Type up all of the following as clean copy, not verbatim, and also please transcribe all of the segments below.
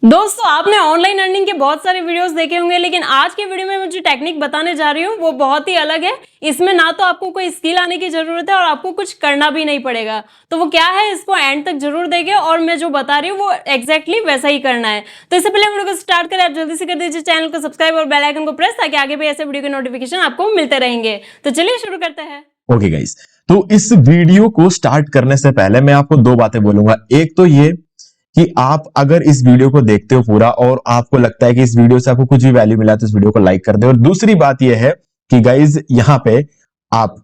दोस्तों आपने online earning के बहुत सारे वीडियोस देखे होंगे, लेकिन आज के वीडियो में मैं जो टेक्निक बताने जा रही हूँ वो बहुत ही अलग है। इसमें ना तो आपको कोई स्किल आने की जरूरत है और आपको कुछ करना भी नहीं पड़ेगा। तो वो क्या है, इसको एंड तक जरूर देखें और मैं जो बता रही हूँ वो एग्जैक्टली वैसा ही करना है। तो इससे पहले वीडियो को स्टार्ट करें, आप जल्दी से कर दीजिए चैनल को सब्सक्राइब और बेल आइकन को प्रेस, ताकि आगे भी ऐसे वीडियो के नोटिफिकेशन आपको मिलते रहेंगे। तो चलिए शुरू करते हैं। ओके गाइस, तो इस वीडियो को स्टार्ट करने से पहले मैं आपको दो बातें बोलूंगा। एक तो ये कि आप अगर इस वीडियो को देखते हो पूरा और आपको लगता है कि इस वीडियो से आपको कुछ भी वैल्यू मिला तो इस वीडियो को लाइक कर दे। और दूसरी बात यह है कि गाइस यहां पे आप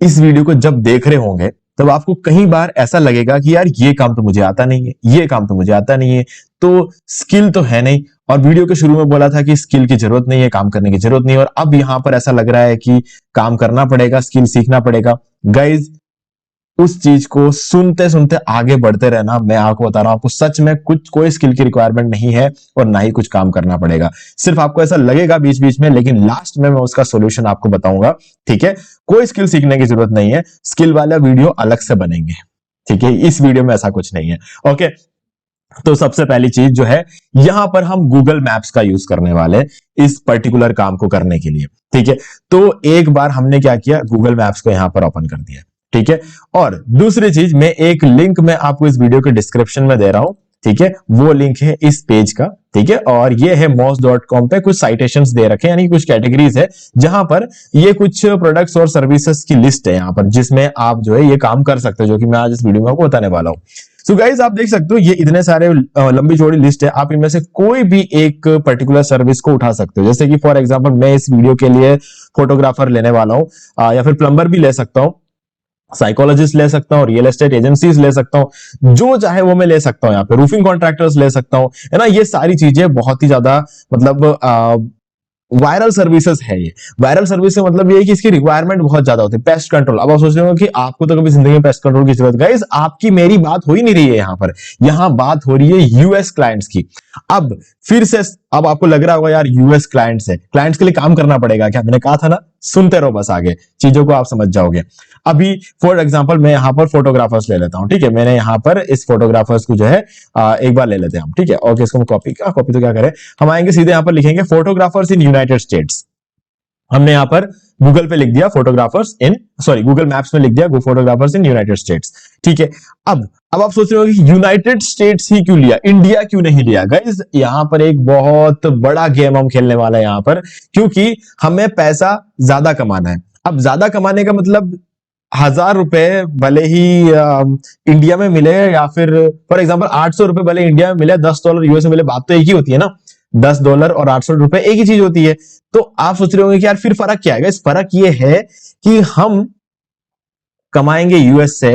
इस वीडियो को जब देख रहे होंगे तब आपको कई बार ऐसा लगेगा कि यार ये काम तो मुझे आता नहीं है, ये काम तो मुझे आता नहीं है, तो स्किल तो है नहीं। और वीडियो के शुरू में बोला था कि स्किल की जरूरत नहीं है, काम करने की जरूरत नहीं है, और अब यहां पर ऐसा लग रहा है कि काम करना पड़ेगा, स्किल सीखना पड़ेगा। गाइज उस चीज को सुनते सुनते आगे बढ़ते रहना। मैं आपको बता रहा हूं, आपको सच में कोई स्किल की रिक्वायरमेंट नहीं है और ना ही कुछ काम करना पड़ेगा। सिर्फ आपको ऐसा लगेगा बीच बीच में, लेकिन लास्ट में मैं उसका सॉल्यूशन आपको बताऊंगा। ठीक है, कोई स्किल सीखने की जरूरत नहीं है, स्किल वाला वीडियो अलग से बनेंगे। ठीक है, इस वीडियो में ऐसा कुछ नहीं है। ओके, तो सबसे पहली चीज जो है, यहां पर हम गूगल मैप्स का यूज करने वाले इस पर्टिकुलर काम को करने के लिए। ठीक है, तो एक बार हमने क्या किया, गूगल मैप्स को यहां पर ओपन कर दिया। ठीक है, और दूसरी चीज, मैं एक लिंक मैं आपको इस वीडियो के डिस्क्रिप्शन में दे रहा हूं। ठीक है, वो लिंक है इस पेज का। ठीक है, और ये है moz.com पे कुछ साइटेशंस दे रखे हैं, यानी कुछ कैटेगरीज है जहां पर ये कुछ प्रोडक्ट्स और सर्विसेज की लिस्ट है यहां पर, जिसमें आप जो है ये काम कर सकते हो, जो कि मैं आज इस वीडियो में आपको बताने वाला हूं। सो गाइज आप देख सकते हो ये इतने सारे लंबी चौड़ी लिस्ट है। आप इनमें से कोई भी एक पर्टिकुलर सर्विस को उठा सकते हो। जैसे कि फॉर एग्जांपल मैं इस वीडियो के लिए फोटोग्राफर लेने वाला हूं, या फिर प्लम्बर भी ले सकता हूं, साइकोलॉजिस्ट ले सकता हूं, रियल एस्टेट एजेंसीज ले सकता हूं, जो चाहे वो मैं ले सकता हूं। यहाँ पे रूफिंग कॉन्ट्रैक्टर्स ले सकता हूं, है ना। ये सारी चीजें बहुत ही ज्यादा मतलब वायरल सर्विसेज है। ये वायरल सर्विस से मतलब ये है कि इसकी रिक्वायरमेंट बहुत ज्यादा होती है। पेस्ट कंट्रोल, अब आप सोच रहे हो कि आपको तो कभी जिंदगी में पेस्ट कंट्रोल की जरूरत, गाइस आपकी मेरी बात हो ही नहीं रही है यहां पर। यहां बात हो रही है यूएस क्लाइंट्स की। अब फिर से अब आपको लग रहा होगा यार यूएस क्लाइंट्स है, क्लाइंट्स के लिए काम करना पड़ेगा क्या? मैंने कहा था ना, सुनते रहो बस, आगे चीजों को आप समझ जाओगे। अभी फॉर एग्जांपल मैं यहां पर फोटोग्राफर्स ले लेता हूं। ठीक है, मैंने यहां पर इस फोटोग्राफर्स को जो है एक बार ले लेते हैं हम। ठीक है, ओके, इसको कॉपी तो क्या करें, हम आएंगे सीधे यहां पर लिखेंगे फोटोग्राफर्स इन यूनाइटेड स्टेट्स। हमने यहां पर गूगल पे लिख दिया फोटोग्राफर्स इन, सॉरी गूगल मैप्स में लिख दिया फोटोग्राफर्स इन यूनाइटेड स्टेट्स। ठीक है, अब आप सोच रहे हो कि यूनाइटेड स्टेट्स ही क्यों लिया, इंडिया क्यों नहीं लिया? गाइस यहां पर एक बहुत बड़ा गेम हम खेलने वाला है यहां पर, क्योंकि हमें पैसा ज्यादा कमाना है। अब ज्यादा कमाने का मतलब 1000 रुपए भले ही इंडिया में मिले, या फिर फॉर एग्जांपल 800 रुपए भले इंडिया में मिले, $10 यूएस में मिले, बात तो एक ही होती है ना। $10 और 800 रुपए एक ही चीज होती है। तो आप सोच रहे होंगे कि यार फिर फर्क क्या है? इस फर्क ये है कि हम कमाएंगे यूएस से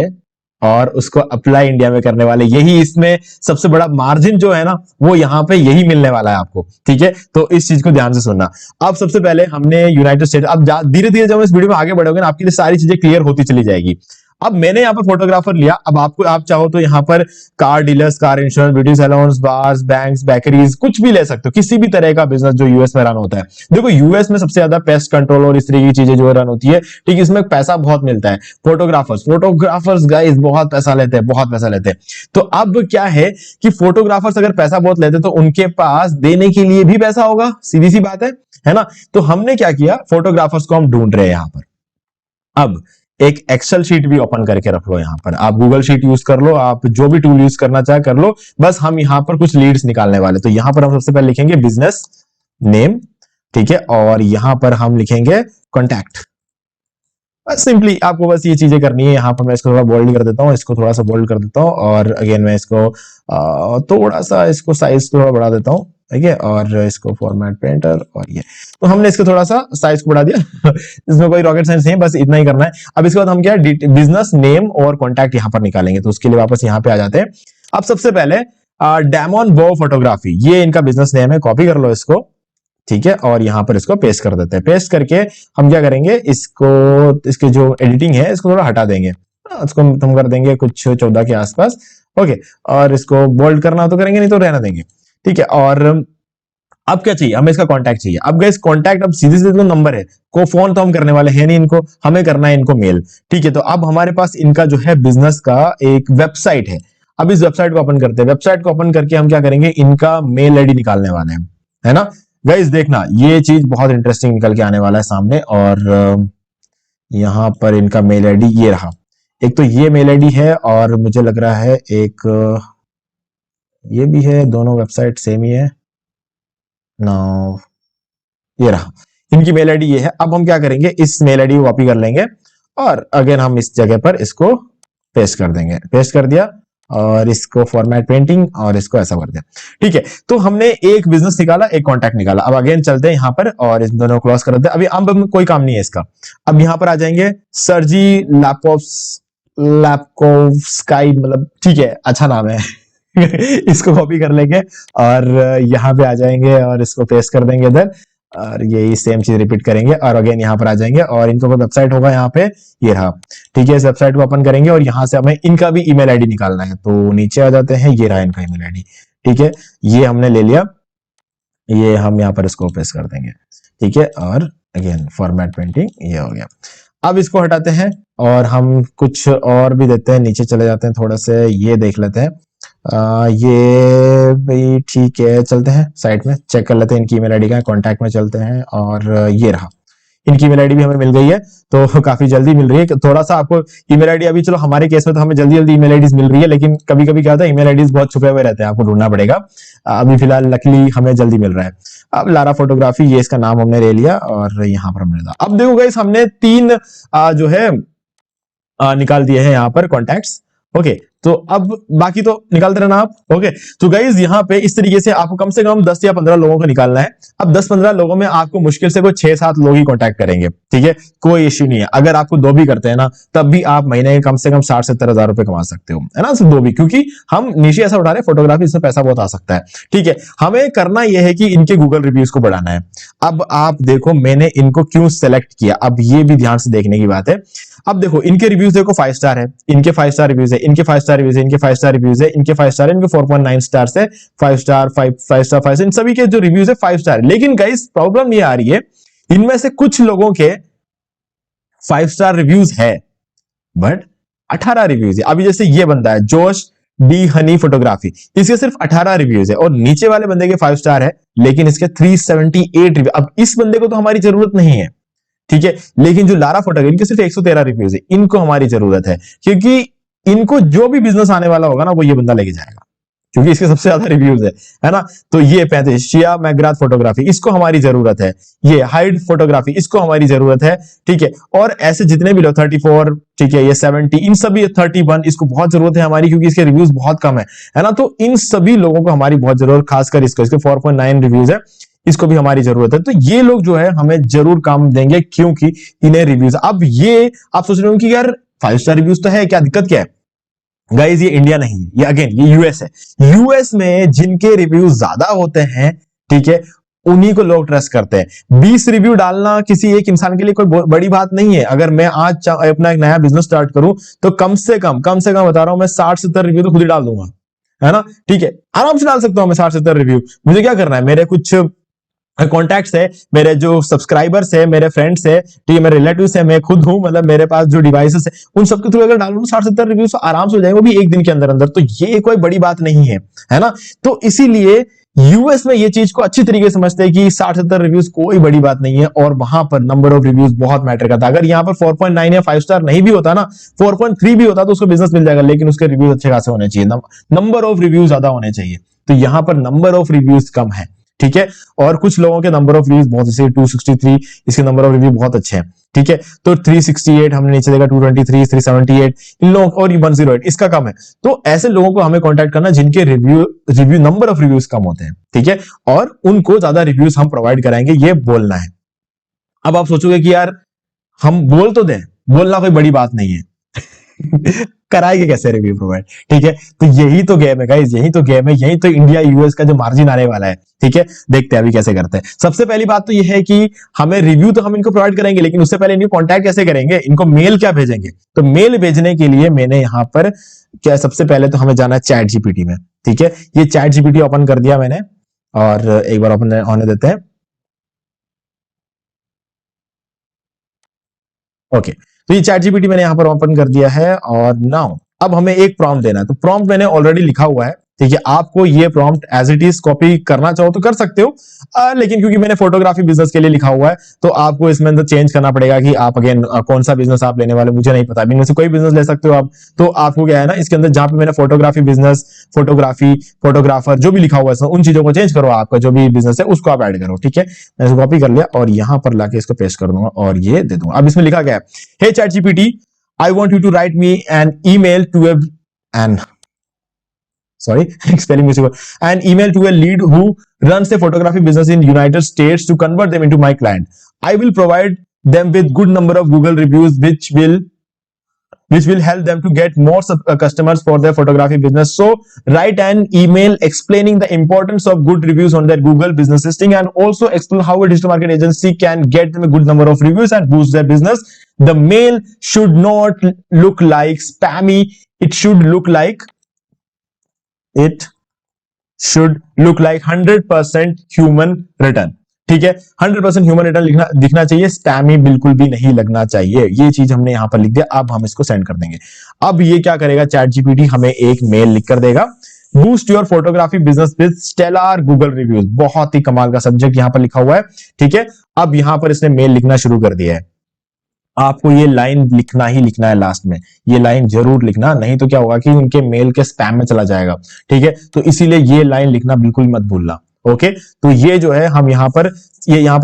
और उसको अप्लाई इंडिया में करने वाले, यही इसमें सबसे बड़ा मार्जिन जो है ना, वो यहां पे यही मिलने वाला है आपको। ठीक है, तो इस चीज को ध्यान से सुनना। अब सबसे पहले हमने यूनाइटेड स्टेट, अब धीरे धीरे जब इस वीडियो में आगे बढ़ोगे ना, आपके लिए सारी चीजें क्लियर होती चली जाएगी। अब मैंने यहाँ पर फोटोग्राफर लिया। अब आपको, आप चाहो तो यहाँ पर car dealers, car insurance, beauty saloons, bars, banks, bakeries, कुछ भी ले सकते हो, किसी भी तरह का बिजनेस जो यूएस में रन होता है। देखो यूएस में सबसे ज्यादा पेस्ट कंट्रोल और इस तरह की चीजें जो रन होती है, ठीक, इसमें पैसा बहुत मिलता है। फोटोग्राफर्स गाइस बहुत पैसा लेते हैं, बहुत पैसा लेते हैं। तो अब क्या है कि फोटोग्राफर्स अगर पैसा बहुत लेते हैं तो उनके पास देने के लिए भी पैसा होगा, सीधी सी बात है ना। तो हमने क्या किया, फोटोग्राफर्स को हम ढूंढ रहे हैं यहां पर। अब एक एक्सेल शीट भी ओपन करके रख लो यहां पर, आप गूगल शीट यूज कर लो, आप जो भी टूल यूज करना चाहे कर लो, बस हम यहां पर कुछ लीड्स निकालने वाले। तो यहां पर हम सबसे पहले लिखेंगे बिजनेस नेम। ठीक है, और यहां पर हम लिखेंगे कॉन्टैक्ट। बस सिंपली आपको बस ये चीजें करनी है। यहां पर मैं इसको थोड़ा बोल्ड कर देता हूं, इसको थोड़ा सा बोल्ड कर देता हूं, और अगेन मैं इसको थोड़ा सा इसको साइज थोड़ा बढ़ा देता हूं। ठीक है, और इसको फॉर्मेट पेंटर, और ये तो हमने इसको थोड़ा सा साइज को बढ़ा दिया। इसमें कोई रॉकेट साइंस नहीं है, बस इतना ही करना है। अब इसके बाद हम क्या, बिजनेस नेम और कॉन्टैक्ट यहां पर निकालेंगे। तो उसके लिए वापस यहां पे आ जाते हैं। अब सबसे पहले डेमोन बो फोटोग्राफी, ये इनका बिजनेस नेम है, कॉपी कर लो इसको। ठीक है, और यहां पर इसको पेस्ट कर देते हैं। पेस्ट करके हम क्या करेंगे, इसको, इसके जो एडिटिंग है इसको थोड़ा हटा देंगे, इसको हम कर देंगे कुछ 14 के आसपास। ओके, और इसको बोल्ड करना तो करेंगे, नहीं तो रहना देंगे। ठीक है, और अब क्या चाहिए, हमें इसका कांटेक्ट चाहिए। अब गैस कांटेक्ट, अब सीधे सीधे तो नंबर है, को फोन तो हम करने वाले हैं नहीं इनको, हमें करना है इनको मेल। ठीक है, तो अब हमारे पास इनका जो है बिजनेस का एक वेबसाइट है। अब इस वेबसाइट को ओपन करते हैं। वेबसाइट को ओपन करके हम क्या करेंगे, इनका मेल आईडी निकालने वाले हैं, है ना गाइस। देखना ये चीज बहुत इंटरेस्टिंग निकल के आने वाला है सामने। और यहां पर इनका मेल आईडी ये रहा। एक तो ये मेल आईडी है और मुझे लग रहा है एक ये भी है, दोनों वेबसाइट सेम ही है ना। ये रहा, इनकी मेल आईडी ये है। अब हम क्या करेंगे, इस मेल आईडी को कॉपी कर लेंगे और अगेन हम इस जगह पर इसको पेस्ट कर देंगे। पेस्ट कर दिया और इसको फॉर्मेट पेंटिंग और इसको ऐसा कर दिया। ठीक है, तो हमने एक बिजनेस निकाला, एक कॉन्टैक्ट निकाला। अब अगेन चलते हैं यहाँ पर और इन दोनों क्लोज कर देते हैं। अभी अब कोई काम नहीं है इसका। अब यहाँ पर आ जाएंगे, सर्जी लैपकोव्स्काई, मतलब ठीक है, अच्छा नाम है। इसको कॉपी कर लेंगे और यहाँ पे आ जाएंगे और इसको पेस्ट कर देंगे इधर और यही सेम चीज रिपीट करेंगे और अगेन यहाँ पर आ जाएंगे और इनका कोई वेबसाइट होगा यहाँ पे, ये रहा। ठीक है, इस वेबसाइट को ओपन करेंगे और यहाँ से हमें इनका भी ईमेल आईडी निकालना है। तो नीचे आ जाते हैं, ये रहा इनका ईमेल आईडी। ठीक है, ये हमने ले लिया, ये हम यहाँ पर इसको पेस्ट कर देंगे। ठीक है, और अगेन फॉर्मेट पेंटिंग, ये हो गया। अब इसको हटाते हैं और हम कुछ और भी देते हैं। नीचे चले जाते हैं, थोड़ा से ये देख लेते हैं। ये भी ठीक है, चलते हैं साइट में, चेक कर लेते हैं इनकी ईमेल आईडी का। कॉन्टैक्ट में चलते हैं और ये रहा, इनकी ईमेल आईडी भी हमें मिल गई है। तो काफी जल्दी मिल रही है। थोड़ा सा आपको ईमेल आईडी, अभी चलो हमारे केस में तो हमें जल्दी जल्दी ईमेल आईडीज मिल रही है, लेकिन कभी कभी क्या होता है, ईमेल आईडीज बहुत छुपे हुए रहते हैं, आपको ढूंढना पड़ेगा। अभी फिलहाल लकली हमें जल्दी मिल रहा है। अब लारा फोटोग्राफी, ये इसका नाम हमने ले लिया और यहाँ पर हमने डाला। अब देखो गाइस, हमने 3 जो है निकाल दिए हैं यहाँ पर कॉन्टैक्ट्स। ओके, तो अब बाकी तो निकालते रहना आप। ओके, तो गाइज यहाँ पे इस तरीके से आपको कम से कम 10 या 15 लोगों को निकालना है। अब 10-15 लोगों में आपको मुश्किल से कोई 6-7 लोग ही कांटेक्ट करेंगे। ठीक है, कोई इश्यू नहीं है। अगर आपको 2 भी करते हैं ना, तब भी आप महीने के कम से कम 60-70 हजार रुपए कमा सकते हो, है ना, सिर्फ 2 भी, क्योंकि हम नीचे ऐसा उठा रहे हैं, फोटोग्राफी, इसमें पैसा बहुत आ सकता है। ठीक है, हमें करना यह है कि इनके गूगल रिव्यूज को बढ़ाना है। अब आप देखो मैंने इनको क्यों सेलेक्ट किया, अब ये भी ध्यान से देखने की बात है। अब देखो इनके रिव्यूज देखो 5 स्टार है, इनके 5 स्टार रिव्यूज है, इनके 5 स्टार रिव्यूज है, इनके 5 स्टार रिव्यूज है, इनके 5 स्टार है, इनके 4.9 स्टार है, 5 स्टार 5 स्टार 5, इन सभी के जो रिव्यूज है 5 स्टार। लेकिन गाइस प्रॉब्लम ये आ रही है, इनमें से कुछ लोगों के 5 स्टार रिव्यूज है बट 18 रिव्यूज है। अभी जैसे ये बंदा है जोश डी हनी फोटोग्राफी, इसके सिर्फ 18 रिव्यूज है और नीचे वाले बंदे के 5 स्टार है लेकिन इसके 378 रिव्यू। अब इस बंदे को तो हमारी जरूरत नहीं है, ठीक है, लेकिन जो लारा फोटोग्राफी, इनके सिर्फ 113 रिव्यूज है, इनको हमारी जरूरत है, क्योंकि इनको जो भी बिजनेस आने वाला होगा ना, वो ये बंदा लेके जाएगा, क्योंकि इसके सबसे ज्यादा रिव्यूज है ना। तो ये 35 शिया मैग्राथ फोटोग्राफी, इसको हमारी जरूरत है। ये हाइड फोटोग्राफी, इसको हमारी जरूरत है। ठीक है, और ऐसे जितने भी लोग 34, ठीक है, ये 70, इन सभी 31, इसको बहुत जरूरत है हमारी, क्योंकि इसके रिव्यूज बहुत कम है ना। तो इन सभी लोगों को हमारी बहुत जरूरत, खासकर इसको, इसके 4.9 रिव्यूज है, इसको भी हमारी जरूरत है। तो ये लोग जो है हमें जरूर काम देंगे, क्योंकि इन्हें रिव्यूज। अब ये आप सोच रहे हो कि यार 5 स्टार रिव्यूज तो है, क्या दिक्कत क्या है? गाइज ये इंडिया नहीं है, ये अगेन ये यूएस है। यूएस में जिनके रिव्यूज ज्यादा होते हैं, ठीक है, उन्हीं को लोग ट्रस्ट करते हैं। 20 रिव्यू डालना किसी एक इंसान के लिए कोई बड़ी बात नहीं है। अगर मैं आज अपना एक नया बिजनेस स्टार्ट करूं तो कम से कम बता रहा हूं मैं 60-70 रिव्यू तो खुद ही डाल दूंगा, है ना। ठीक है, आराम से डाल सकता हूं मैं 60-70 रिव्यू। मुझे क्या करना है, मेरे कुछ कॉन्टैक्ट्स है, मेरे जो सब्सक्राइबर्स है, मेरे फ्रेंड्स है, ठीक है, मेरे रिलेटिव्स है, मैं खुद हूं, मतलब मेरे पास जो डिवाइसेस है, उन सबके थ्रू अगर डालूं 60-70 रिव्यूज तो आराम से हो जाएंगे, वो भी एक दिन के अंदर अंदर। तो ये कोई बड़ी बात नहीं है ना। तो इसीलिए यूएस में ये चीज को अच्छी तरीके से समझते हैं कि 60-70 रिव्यूज कोई बड़ी बात नहीं है, और वहां पर नंबर ऑफ रिव्यूज बहुत मैटर करता है। अगर यहाँ पर 4.9 या 5 स्टार नहीं भी होता ना, 4.3 भी होता तो उसको बिजनेस मिल जाएगा, लेकिन उसके रिव्यूज अच्छे खासे होने चाहिए, नंबर ऑफ रिव्यूज ज्यादा होने चाहिए। तो यहां पर नंबर ऑफ रिव्यूज कम है, ठीक है, और कुछ लोगों के नंबर ऑफ रिव्यूज बहुत, जैसे 263, इसके नंबर ऑफ रिव्यू बहुत अच्छे हैं, ठीक है। तो 368 हमने नीचे देखा, 223, 378 इन लोगों, और 108 इसका कम है। तो ऐसे लोगों को हमें कांटेक्ट करना जिनके रिव्यू नंबर ऑफ रिव्यूज कम होते हैं, ठीक है, और उनको ज्यादा रिव्यूज हम प्रोवाइड कराएंगे, ये बोलना है। अब आप सोचोगे कि यार हम बोल तो दें, बोलना कोई बड़ी बात नहीं है। कराएंगे कैसे रिव्यू प्रोवाइड, ठीक है। तो यही तो गेम है गाइस, यही तो गेम है, यही तो इंडिया यूएस का जो मार्जिन आने वाला है, ठीक है। देखते हैं अभी कैसे करते हैं। सबसे पहली बात तो यह है कि हमें रिव्यू तो हम इनको प्रोवाइड करेंगे, लेकिन उससे पहले इनको कांटेक्ट कैसे करेंगे, इनको मेल क्या भेजेंगे। तो मेल भेजने के लिए मैंने यहां पर क्या, सबसे पहले तो हमें जाना है चैट जीपीटी में, ठीक है। ये चैट जीपीटी ओपन कर दिया मैंने, और एक बार ओपन होने देते हैं। ओके, तो ये चैट जीपीटी मैंने यहां पर ओपन कर दिया है, और नाउ अब हमें एक प्रॉम्प्ट देना है, तो प्रॉम्प्ट मैंने ऑलरेडी लिखा हुआ है, ठीक है। आपको ये prompt as it is copy करना चाहो तो कर सकते हो, लेकिन क्योंकि मैंने फोटोग्राफी बिजनेस के लिए लिखा हुआ है तो आपको इसमें अंदर चेंज करना पड़ेगा कि आप अगेन कौन सा बिजनेस आप लेने वाले, मुझे नहीं पता, इनमें से कोई बिजनेस ले सकते हो आप। तो आपको क्या है ना, इसके अंदर जहां पे मैंने फोटोग्राफी बिजनेस, फोटोग्राफी, फोटोग्राफर जो भी लिखा हुआ है उन चीजों को चेंज करो, आपका जो भी बिजनेस है उसको आप ऐड करो, ठीक है। मैं इसको कॉपी कर लिया और यहां पर लाके इसको पेस्ट कर दूंगा और ये दे दूंगा। अब इसमें लिखा गया है, hey chat GPT, I want you to write me an email to an spelling mistake, an email to a lead who runs a photography business in United States to convert them into my client. I will provide them with good number of Google reviews which will help them to get more customers for their photography business. So write an email explaining the importance of good reviews on their Google business listing and also explain how a digital marketing agency can get them a good number of reviews and boost their business. The mail should not look like spammy. It should look like 100% human return, ठीक है। 100% human return दिखना चाहिए, spammy बिल्कुल भी नहीं लगना चाहिए। ये चीज हमने यहां पर लिख दिया। अब हम इसको सेंड कर देंगे। अब ये क्या करेगा, चैट जीपीटी हमें एक मेल लिख कर देगा, boost your photography business with stellar Google reviews. बहुत ही कमाल का सब्जेक्ट यहां पर लिखा हुआ है, ठीक है। अब यहां पर इसने मेल लिखना शुरू कर दिया है। आपको ये लाइन लिखना ही लिखना है, लास्ट में ये लाइन जरूर लिखना, नहीं तो क्या होगा कि उनके मेल के स्पैम में चला जाएगा, ठीक है। तो इसीलिए ये लाइन लिखना बिल्कुल मत भूलना, ओके। तो ये जो है हम यहाँ पर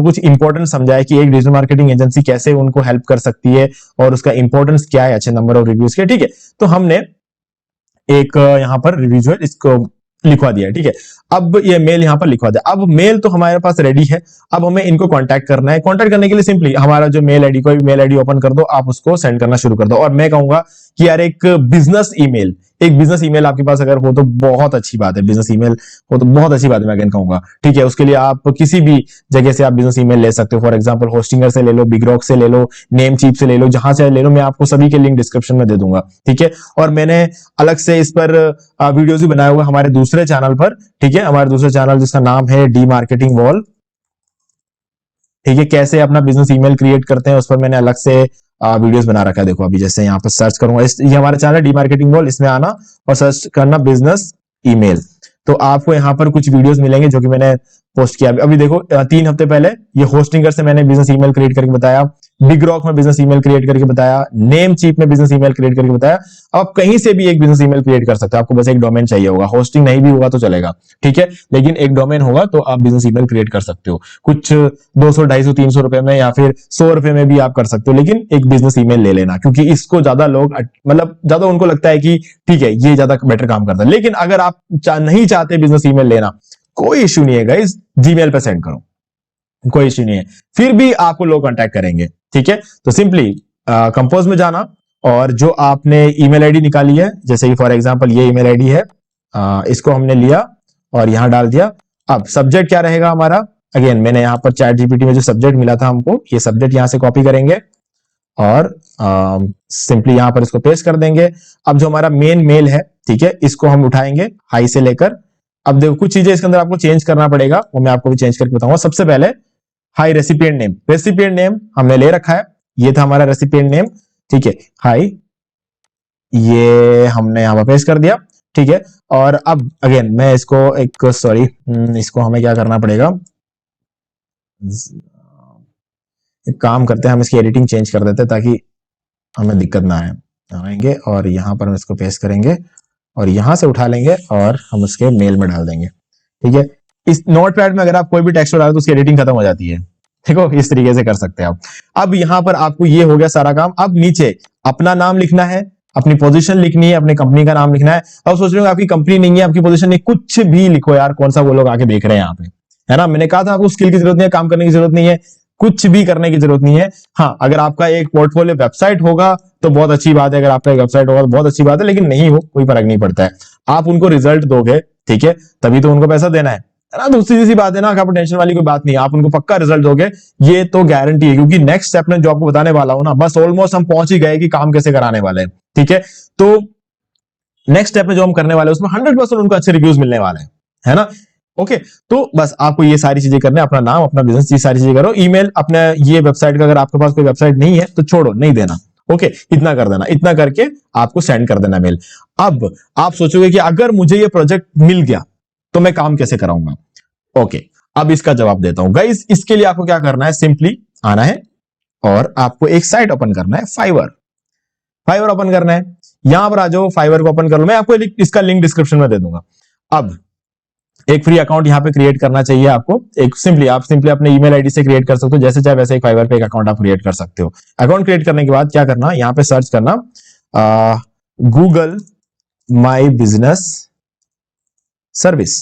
कुछ इंपॉर्टेंट समझाए कि एक डिजिटल मार्केटिंग एजेंसी कैसे उनको हेल्प कर सकती है और उसका इंपॉर्टेंस क्या है अच्छे नंबर ऑफ रिव्यूज के, ठीक है। तो हमने एक यहाँ पर रिव्यू जो है इसको लिखवा दिया है, ठीक है। अब ये मेल यहां पर लिखवा दिया। अब मेल तो हमारे पास रेडी है, अब हमें इनको कांटेक्ट करना है। कांटेक्ट करने के लिए सिंपली हमारा जो मेल आईडी, कोई मेल आईडी ओपन कर दो, आप उसको सेंड करना शुरू कर दो। और मैं कहूंगा कि यार एक बिजनेस ईमेल आपके पास अगर हो तो बहुत अच्छी बात है, बिजनेस ईमेल हो तो बहुत अच्छी बात है, मैं अगेन कहूंगा, ठीक है। उसके लिए आप किसी भी जगह से आप बिजनेस ईमेल ले सकते हो। फॉर एग्जांपल होस्टिंगर से ले लो, बिगरॉक से ले लो, नेमचीप से ले लो, जहां से ले लो, मैं आपको सभी के लिंक डिस्क्रिप्शन में दे दूंगा, ठीक है। और मैंने अलग से इस पर वीडियोस भी बनाए हुए हमारे दूसरे चैनल पर, ठीक है। हमारे दूसरे चैनल जिसका नाम है डी मार्केटिंग वॉल, ठीक है, कैसे अपना बिजनेस ईमेल क्रिएट करते हैं, उस पर मैंने अलग से वीडियोस बना रखा है। देखो अभी जैसे यहाँ पर सर्च करूंगा, ये हमारा चैनल है डी मार्केटिंग वॉल, इसमें आना और सर्च करना बिजनेस ईमेल, तो आपको यहाँ पर कुछ वीडियोस मिलेंगे जो कि मैंने पोस्ट किया। अभी देखो 3 हफ्ते पहले ये होस्टिंगर से मैंने बिजनेस ईमेल क्रिएट करके बताया, बिगरॉक में बिजनेस ईमेल क्रिएट करके बताया, नेमचीप में बिजनेस ईमेल क्रिएट करके बताया। आप कहीं से भी एक बिजनेस ईमेल क्रिएट कर सकते हो, आपको बस एक डोमेन चाहिए होगा, होस्टिंग नहीं भी होगा तो चलेगा, ठीक है, लेकिन एक डोमेन होगा तो आप बिजनेस ईमेल क्रिएट कर सकते हो। कुछ 200, 250, 300 रुपए में या फिर 100 रुपए में भी आप कर सकते हो, लेकिन एक बिजनेस ईमेल ले लेना, क्योंकि इसको ज्यादा लोग मतलब ज्यादा उनको लगता है कि ठीक है ये ज्यादा बेटर काम करता है। लेकिन अगर आप नहीं चाहते बिजनेस ईमेल लेना, कोई इश्यू नहीं है गाइस, जीमेल पे सेंड करो, कोई इश्यू नहीं है, फिर भी आपको लोग कांटेक्ट करेंगे, ठीक है। तो सिंपली कंपोज में जाना और जो आपने ईमेल आईडी निकाली है, जैसे कि फॉर एग्जांपल ये ईमेल आईडी है, इसको हमने लिया और यहां डाल दिया। अब सब्जेक्ट क्या रहेगा हमारा, अगेन मैंने यहां पर चैट जीपीटी में जो सब्जेक्ट मिला था हमको, ये सब्जेक्ट यहां से कॉपी करेंगे और सिंपली यहां पर इसको पेस्ट कर देंगे। अब जो हमारा मेन मेल है, ठीक है, इसको हम उठाएंगे हाई से लेकर। अब देखो कुछ चीजें इसके अंदर आपको चेंज करना पड़ेगा, वो मैं आपको भी चेंज करके बताऊंगा। सबसे पहले हाई रेसिपिएंट नेम हमने ले रखा है, ये था हमारा रेसिपिएंट नेम, ठीक है, हाई, ये हमने यहां पर पेस्ट कर दिया, ठीक है। और अब अगेन मैं इसको इसको हमें क्या करना पड़ेगा, एक काम करते हैं, हम इसकी एडिटिंग चेंज कर देते हैं ताकि हमें दिक्कत ना आएंगे। और यहां पर हम इसको पेस्ट करेंगे और यहां से उठा लेंगे और हम उसके मेल में डाल देंगे, ठीक है। इस नोटपैड में अगर आप कोई भी टेक्स्ट डालो तो उसकी एडिटिंग खत्म हो जाती है, देखो इस तरीके से कर सकते हैं आप। अब यहां पर आपको ये हो गया सारा काम। अब नीचे अपना नाम लिखना है, अपनी पोजीशन लिखनी है, अपनी कंपनी का नाम लिखना है। अब सोच रहे हो आपकी कंपनी नहीं है, आपकी पोजीशन नहीं, कुछ भी लिखो यार, कौन सा वो लोग आके देख रहे हैं यहाँ पे, है ना। मैंने कहा था आपको स्किल की जरूरत नहीं है, काम करने की जरूरत नहीं है, कुछ भी करने की जरूरत नहीं है। हाँ, अगर आपका एक पोर्टफोलियो वेबसाइट होगा तो बहुत अच्छी बात है, अगर आपका एक वेबसाइट होगा तो बहुत अच्छी बात है, लेकिन नहीं हो कोई फर्क नहीं पड़ता है। आप उनको रिजल्ट दोगे, ठीक है, तभी तो उनको पैसा देना है ना। दूसरी सी बात है ना, आप टेंशन वाली कोई बात नहीं है, आप उनको पक्का रिजल्ट दोगे, ये तो गारंटी है। क्योंकि नेक्स्ट स्टेप में जो आपको बताने वाला हूं ना, बस ऑलमोस्ट हम पहुंच ही गए कि काम कैसे कराने वाले हैं, ठीक है। तो नेक्स्ट स्टेप में जो हम करने वाले हैं उसमें 100% उनको अच्छे रिव्यूज मिलने वाले हैं, है ना। ओके, तो बस आपको ये सारी चीजें करने, अपना नाम, अपना बिजनेस, ये सारी चीजें करो। ईमेल, अपने ये वेबसाइट का अगर आपके पास कोई वेबसाइट नहीं है तो छोड़ो, नहीं देना, ओके, इतना कर देना, इतना करके आपको सेंड कर देना मेल। अब आप सोचोगे कि अगर मुझे ये प्रोजेक्ट मिल गया तो मैं काम कैसे कराऊंगा? ओके, अब इसका जवाब देता हूं गाइस। इसके लिए आपको क्या करना है, सिंपली आना है और आपको एक साइट ओपन करना है, फाइवर ओपन करना है। यहां पर आ जाओ, फाइवर को ओपन कर लो, मैं आपको इसका लिंक डिस्क्रिप्शन में दे दूंगा। अब एक फ्री अकाउंट यहां पे क्रिएट करना चाहिए आपको। एक आप सिंपली अपने ईमेल आईडी से क्रिएट कर सकते हो, जैसे चाहे वैसे एक फाइवर पे एक अकाउंट आप क्रिएट कर सकते हो। अकाउंट क्रिएट करने के बाद क्या करना, यहां पे सर्च करना गूगल माई बिजनेस सर्विस।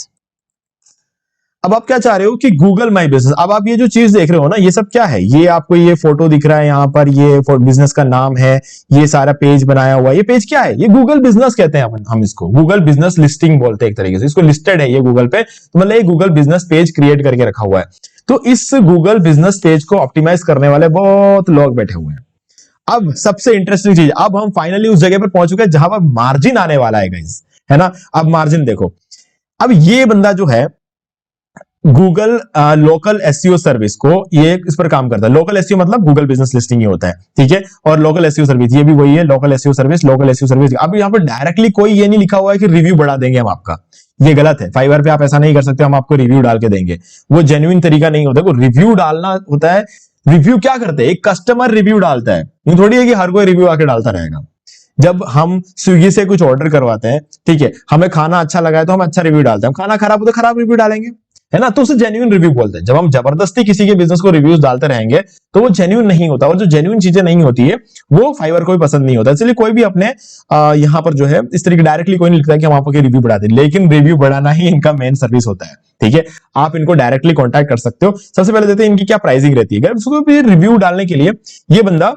अब आप क्या चाह रहे हो कि गूगल माई बिजनेस, अब आप ये जो चीज देख रहे हो ना, ये सब क्या है, ये आपको ये फोटो दिख रहा है यहाँ पर, ये बिजनेस का नाम है, ये सारा पेज बनाया हुआ है। ये पेज क्या है? ये गूगल बिजनेस कहते हैं हम इसको, गूगल बिजनेस लिस्टिंग बोलते हैं एक तरीके से, इसको लिस्टेड है ये गूगल पे, तो मतलब ये गूगल बिजनेस पेज क्रिएट करके रखा हुआ है। तो इस गूगल बिजनेस पेज को ऑप्टिमाइज करने वाले बहुत लोग बैठे हुए हैं। अब सबसे इंटरेस्टिंग चीज, अब हम फाइनली उस जगह पर पहुंच चुके हैं जहां पर मार्जिन आने वाला है गाइस, है ना। अब मार्जिन देखो, अब ये बंदा जो है गूगल लोकल एसईओ सर्विस को, ये इस पर काम करता है। लोकल एसईओ मतलब गूगल बिजनेस लिस्टिंग ही होता है, ठीक है। और लोकल एसईओ सर्विस ये भी वही है, local SEO service, local SEO service. अब यहाँ पर डायरेक्टली कोई ये नहीं लिखा हुआ है कि रिव्यू बढ़ा देंगे हम आपका, ये गलत है। फाइवर पे आप ऐसा नहीं कर सकते, हम आपको रिव्यू डाल के देंगे, वो जेन्युइन तरीका नहीं होता। रिव्यू डालना होता है, रिव्यू क्या करते हैं, एक कस्टमर रिव्यू डालता है, ये थोड़ी है कि हर कोई रिव्यू आके डालता रहेगा। जब हम स्विगी से कुछ ऑर्डर करवाते हैं, ठीक है, हमें खाना अच्छा लगा है तो हम अच्छा रिव्यू डालते हैं, खाना खराब हो तो खराब रिव्यू डालेंगे, है ना। तो उसे जेन्युइन रिव्यू बोलते हैं। जब हम जबरदस्ती किसी के बिजनेस को रिव्यूज डालते रहेंगे तो वो जेन्युइन नहीं होता, और जो जेन्युइन चीजें नहीं होती है वो फाइवर को भी पसंद नहीं होता। इसलिए कोई भी अपने यहाँ पर जो है इस तरीके डायरेक्टली कोई नहीं लिखता कि हम आपको रिव्यू बढ़ा दें, लेकिन रिव्यू बढ़ाना ही इनका मेन सर्विस होता है, ठीक है। आप इनको डायरेक्टली कॉन्टैक्ट कर सकते हो। सबसे पहले देखते हैं इनकी क्या प्राइसिंग रहती है। उसको भी रिव्यू डालने के लिए ये बंदा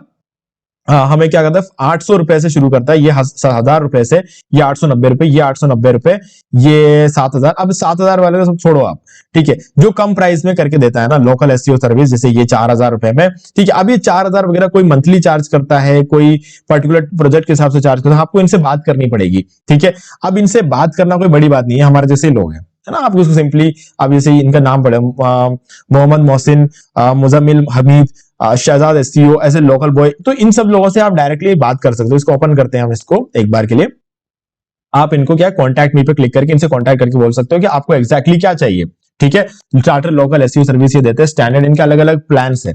हमें क्या करता है, 800 रुपए से शुरू करता है, ये 1000 रुपए से, ये 890 रुपए, ये 890 रुपए, ये 7000। अब 7000 वाले तो सब छोड़ो आप, ठीक है। जो कम प्राइस में करके देता है ना लोकल एसईओ सर्विस, जैसे ये 4000 रुपए में, ठीक है। अब ये 4000 वगैरह कोई मंथली चार्ज करता है, कोई पर्टिकुलर प्रोजेक्ट के हिसाब से चार्ज करता है, आपको इनसे बात करनी पड़ेगी, ठीक है। अब इनसे बात करना कोई बड़ी बात नहीं है, हमारे जैसे लोग हैं, है ना। आप उसको सिंपली, अब जैसे इनका नाम पड़े मोहम्मद मोहसिन, मुजम्मिल हमीद, शहजाद एसईओ, ऐसे लोकल बॉय, तो इन सब लोगों से आप डायरेक्टली बात कर सकते हो। इसको ओपन करते हैं हम इसको एक बार के लिए। आप इनको क्या, कॉन्टैक्ट मी पे क्लिक करके इनसे कॉन्टैक्ट करके बोल सकते हो कि आपको एग्जैक्टली क्या चाहिए, ठीक है। चार्टर लोकल एसईओ सर्विस ये देते हैं, स्टैंडर्ड इनके अलग अलग प्लान है।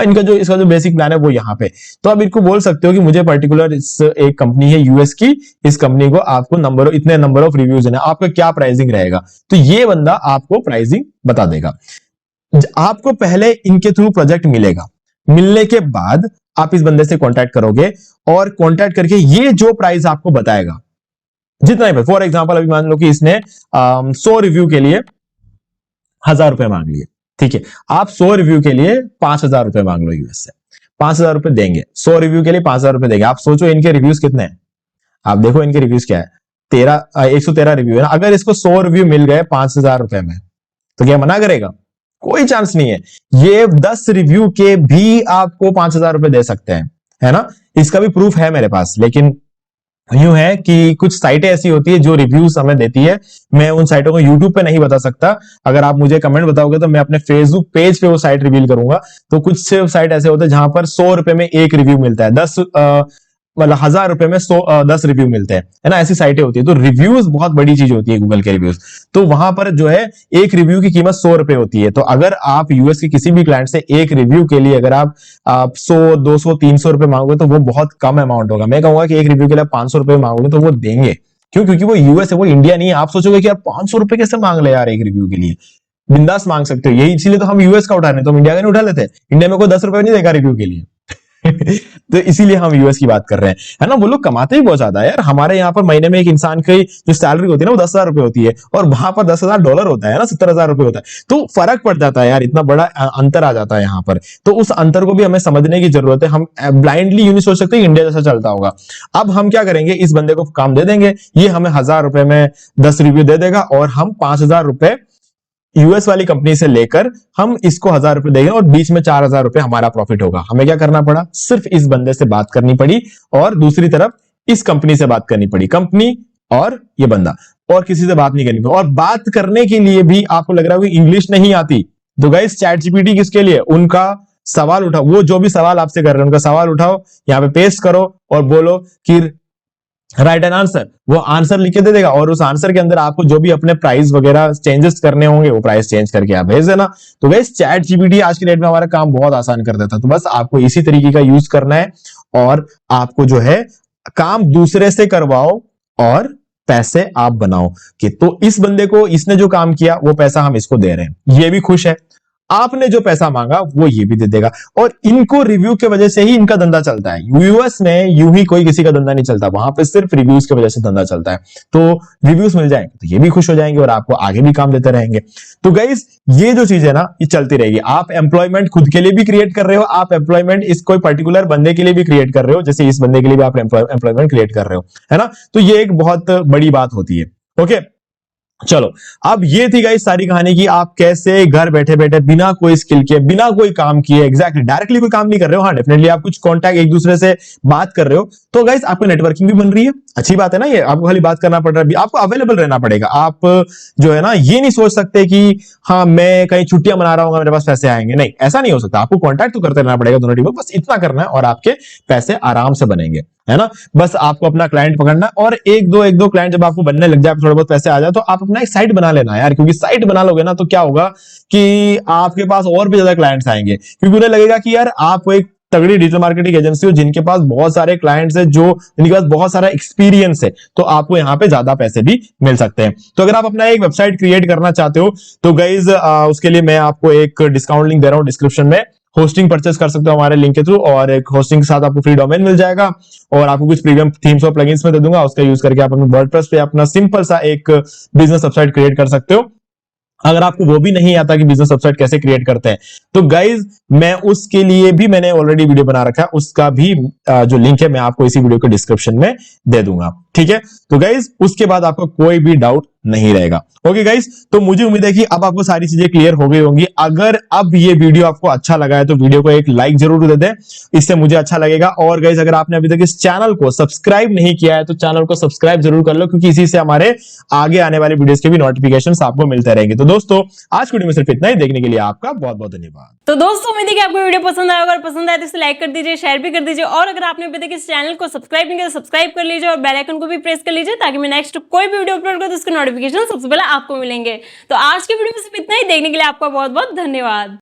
इसका जो बेसिक प्लान है वो यहाँ पे, तो आप इनको बोल सकते हो कि मुझे पर्टिकुलर एक कंपनी है यूएस की, इस कंपनी को आपको इतने नंबर ऑफ रिव्यूज है, आपका क्या प्राइसिंग रहेगा, तो ये बंदा आपको प्राइसिंग बता देगा। आपको पहले इनके थ्रू प्रोजेक्ट मिलेगा, मिलने के बाद आप इस बंदे से कांटेक्ट करोगे और कांटेक्ट करके ये जो प्राइस आपको बताएगा, जितना ही, फॉर एग्जांपल अभी मान लो कि इसने 100 रिव्यू के लिए 1000 रुपए मांग लिए, ठीक है। आप 100 रिव्यू के लिए 5000 रुपए मांग लो यूएस से, 5000 रुपए देंगे, 100 रिव्यू के लिए 5000 रुपए देंगे। आप सोचो इनके रिव्यूज कितने हैं, आप देखो इनके रिव्यूज क्या है, 113 रिव्यू है ना। अगर इसको 100 रिव्यू मिल गए 5000 रुपए में, तो क्या मना करेगा? कोई चांस नहीं है। ये 10 रिव्यू के भी आपको 5000 रुपए दे सकते हैं, है ना। इसका भी प्रूफ है मेरे पास, लेकिन यूं है कि कुछ साइटें ऐसी होती है जो रिव्यूज हमें देती है, मैं उन साइटों को यूट्यूब पे नहीं बता सकता। अगर आप मुझे कमेंट बताओगे तो मैं अपने फेसबुक पेज पे वो साइट रिवील करूंगा। तो कुछ साइट ऐसे होते हैं जहां पर 100 रुपए में एक रिव्यू मिलता है, 1000 रुपए में 10 रिव्यू मिलते हैं, है ना। ऐसी साइटें होती है। तो रिव्यूज बहुत बड़ी चीज होती है, गूगल के रिव्यूज। तो वहां पर जो है एक रिव्यू की कीमत 100 रुपए होती है। तो अगर आप यूएस के किसी भी क्लाइंट से एक रिव्यू के लिए अगर आप 100, 200, 300 रुपए मांगोगे तो वो बहुत कम अमाउंट होगा। मैं कहूंगा कि एक रिव्यू के लिए 500 रुपए मांगोगे तो वो देंगे। क्यों? क्योंकि वो यूएस है, वो इंडिया नहीं है। आप सोचोगे कि यार 500 रुपए कैसे मांग ले यार एक रिव्यू के लिए, बिंदास मांग सकते हो। यही इसीलिए तो हम यूएस का उठा रहे हैं, तो हम इंडिया का नहीं उठा लेते। इंडिया में कोई 10 रुपए नहीं देगा रिव्यू के लिए तो इसीलिए हम यूएस की बात कर रहे हैं, है ना। वो लोग कमाते ही बहुत ज्यादा है यार। हमारे यहाँ पर महीने में एक इंसान की जो सैलरी होती है ना वो 10,000 रुपए होती है, और वहां पर $10,000 होता है ना, 70,000 रुपए होता है। तो फर्क पड़ जाता है यार, इतना बड़ा अंतर आ जाता है यहाँ पर। तो उस अंतर को भी हमें समझने की जरूरत है। हम ब्लाइंडली यूं नहीं सोच सकते इंडिया जैसा चलता होगा। अब हम क्या करेंगे, इस बंदे को काम दे देंगे, ये हमें 1000 रुपए में 10 रिव्यू दे देगा, और हम 5000 रुपए यूएस वाली कंपनी से लेकर हम इसको 1000 रुपए देंगे, और बीच में 4000 रुपए हमारा प्रॉफिट होगा। हमें क्या करना पड़ा, सिर्फ इस बंदे से बात करनी पड़ी, और दूसरी तरफ इस कंपनी से बात करनी पड़ी। कंपनी और ये बंदा, और किसी से बात नहीं करनी पड़ी। और बात करने के लिए भी आपको लग रहा है कि इंग्लिश नहीं आती, तो गाइस चैट जीपीटी किसके लिए, उनका सवाल उठाओ, वो जो भी सवाल आपसे कर रहे हैं उनका सवाल उठाओ, यहाँ पे पेस्ट करो और बोलो कि राइट एन आंसर। वो आंसर लिख के दे देगा और उस आंसर के अंदर आपको जो भी अपने प्राइस वगैरह चेंजेस करने होंगे वो प्राइस चेंज करके आप भेज देना। तो गाइस चैट जीपीटी आज के डेट में हमारा काम बहुत आसान कर देता है। तो बस आपको इसी तरीके का यूज करना है और आपको जो है काम दूसरे से करवाओ और पैसे आप बनाओ कि तो इस बंदे को इसने जो काम किया वो पैसा हम इसको दे रहे हैं, ये भी खुश है, आपने जो पैसा मांगा वो ये भी दे देगा। और इनको रिव्यू के वजह से ही इनका धंधा चलता है। यूएस में यूं ही कोई किसी का धंधा नहीं चलता, वहां पे सिर्फ रिव्यूज की वजह से धंधा चलता है। तो रिव्यूज मिल जाएंगे तो ये भी खुश हो जाएंगे और आपको आगे भी काम देते रहेंगे। तो गाइस ये जो चीज है ना ये चलती रहेगी। आप एम्प्लॉयमेंट खुद के लिए भी क्रिएट कर रहे हो, आप एम्प्लॉयमेंट इस कोई पर्टिकुलर बंदे के लिए भी क्रिएट कर रहे हो, जैसे इस बंदे के लिए भी आप एम्प्लॉयमेंट क्रिएट कर रहे हो, है ना। तो ये एक बहुत बड़ी बात होती है। ओके चलो, अब ये थी गाइस सारी कहानी की आप कैसे घर बैठे बैठे बिना कोई स्किल के, बिना कोई काम किए, एग्जैक्टली डायरेक्टली कोई काम नहीं कर रहे हो, हाँ डेफिनेटली आप कुछ कांटेक्ट एक दूसरे से बात कर रहे हो, तो गाइस आपको नेटवर्किंग भी बन रही है, अच्छी बात है ना। ये आपको खाली बात करना पड़ रहा है, आपको अवेलेबल रहना पड़ेगा। आप जो है ना ये नहीं सोच सकते कि हाँ मैं कहीं छुट्टियां मना रहा हूँ मेरे पास पैसे आएंगे, नहीं ऐसा नहीं हो सकता। आपको कॉन्टैक्ट तो करते रहना पड़ेगा दोनों टीमों, बस इतना करना है और आपके पैसे आराम से बनेंगे, है ना। बस आपको अपना क्लाइंट पकड़ना और एक दो क्लाइंट जब आपको बनने लग जाए, थोड़े बहुत पैसे आ जाए, तो आप अपना एक साइट बना लेना यार, क्योंकि साइट बना लोगे ना तो क्या होगा कि आपके पास और भी ज्यादा क्लाइंट्स आएंगे, क्योंकि उन्हें लगेगा कि यार आप एक तगड़ी डिजिटल मार्केटिंग एजेंसी हो जिनके पास बहुत सारे क्लाइंट्स है, जो जिनके पास बहुत सारा एक्सपीरियंस है, तो आपको यहाँ पे ज्यादा पैसे भी मिल सकते हैं। तो अगर आप अपना एक वेबसाइट क्रिएट करना चाहते हो तो गाइज उसके लिए मैं आपको एक डिस्काउंट लिंक दे रहा हूँ डिस्क्रिप्शन में, होस्टिंग परचेस कर सकते हो हमारे लिंक के थ्रू, और एक होस्टिंग के साथ आपको फ्री डोमेन मिल जाएगा और आपको कुछ प्रीमियम थीम्स और प्लगइन्स में दे दूंगा, उसका यूज करके आप अपने वर्डप्रेस पे अपना सिंपल सा एक बिजनेस वेबसाइट क्रिएट कर सकते हो। अगर आपको वो भी नहीं आता कि बिजनेस वेबसाइट कैसे क्रिएट करते हैं तो गाइज मैं उसके लिए भी मैंने ऑलरेडी वीडियो बना रखा है, उसका भी जो लिंक है मैं आपको इसी वीडियो के डिस्क्रिप्शन में दे दूंगा, ठीक है। तो गाइज उसके बाद आपको कोई भी डाउट नहीं रहेगा। ओके गाइज, तो मुझे उम्मीद है कि अब आपको सारी चीजें क्लियर हो गई होंगी। अगर अब ये वीडियो आपको अच्छा लगा है तो वीडियो को एक लाइक जरूर दे दें, इससे मुझे अच्छा लगेगा। और गाइज अगर आपने अभी तक इस चैनल को सब्सक्राइब नहीं किया है तो चैनल को सब्सक्राइब जरूर कर लो, क्योंकि इसी से हमारे आगे आने वाले वीडियोस के भी नोटिफिकेशंस आपको मिलते रहेंगे। तो दोस्तों आज की वीडियो में सिर्फ इतना ही, देखने के लिए आपका बहुत बहुत धन्यवाद। तो दोस्तों उम्मीद है कि आपको वीडियो पसंद आया, अगर पसंद आए तो इसे लाइक कर दीजिए, शेयर भी कर दीजिए, और अगर आपने अभी तक इस चैनल को सब्सक्राइब नहीं किया तो सब्सक्राइब कर लीजिए और बेल आइकन को भी प्रेस कर लीजिए, ताकि मैं नेक्स्ट कोई भी वीडियो अपलोड करूं तो उसके नोटिफिकेशन सबसे पहले आपको मिलेंगे। तो आज की वीडियो में सिर्फ इतना ही, देखने के लिए आपका बहुत बहुत धन्यवाद।